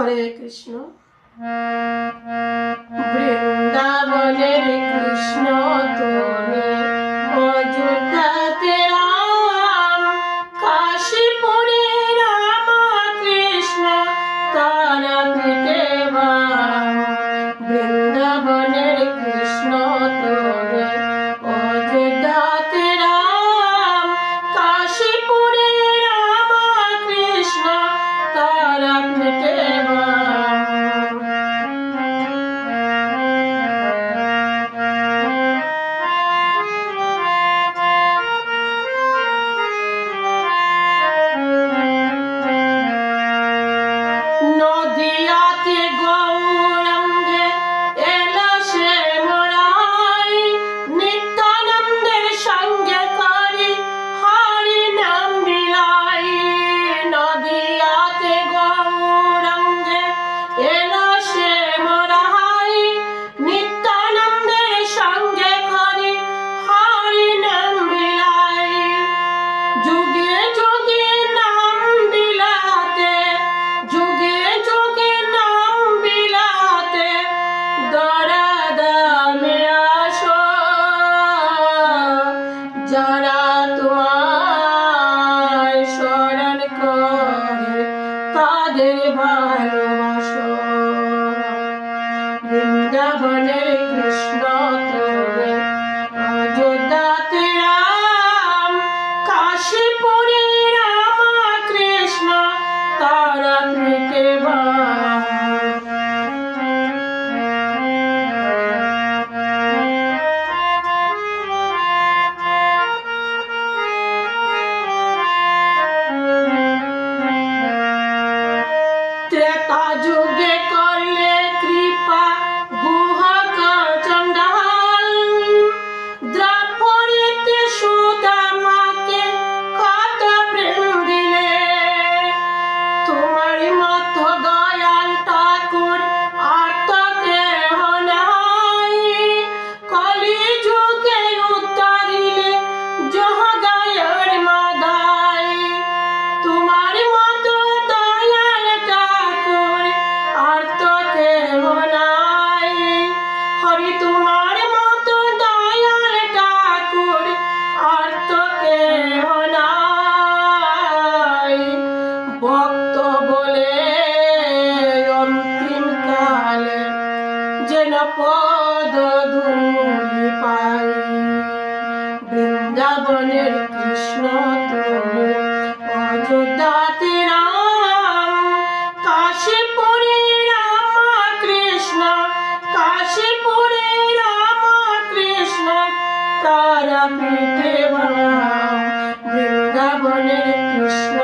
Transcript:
হরে কৃষ্ণ। বৃন্দাবনের কৃষ্ণ তুমি, অযোধ্যাতে রাম, কাশীপুরে রাম কৃষ্ণ, তারাপীঠে বাম। বৃন্দাবনের কৃষ্ণ তুমি, অযোধ্যাতে রাম, কাশীপুরে রাম কৃষ্ণ, তারাপীঠে বাম। নদিয়াতে গৌরাঙ্গে এলো সে মোরাই, নিত্যানন্দের সঙ্গে করি হরি নাম বিলাই। নদিয়াতে গৌরাঙ্গে এলো সে মোরাই, নিত্যানন্দের সঙ্গে করি হরি নাম বিলাই। যুগে যুগে নাম বিলাতে, যুগে যুগে নাম বিলাতে, দরাদামে আসো যারা তোমায় শরণ করে তাদের ভালোবাসো। বৃন্দাবনের কৃষ্ণ তুমি, অযোধ্যাতে রাম, কাশীপুরে রাম কৃষ্ণ, তারাপীঠে বাম। ত্রেতা যুগে করলে কৃপা গুহক চণ্ডাল, দ্রাপরেতে সুদামাকে কত প্রেম দিলে। তোমার মতো দয়াল ঠাকুর আর তো কেহ নাই, কলি যুগে উত্তরিলে জগায়ের মাদাই। তোমার মতো দয়াল ঠাকুর আর তো কেহ নাই, হরি তোমার মতো দয়াল ঠাকুর আর তো কেহ নাই। ভক্ত বলে অন্তিম কালে যেন পদ ধূলি পাই। বৃন্দাবনের কৃষ্ণ তুমি, অযোধ্যাতে রাম, কাশীপুরে রাম কৃষ্ণ, কাশীপুরে রাম কৃষ্ণ, তারাপীঠে বাম। বৃন্দাবনের কৃষ্ণ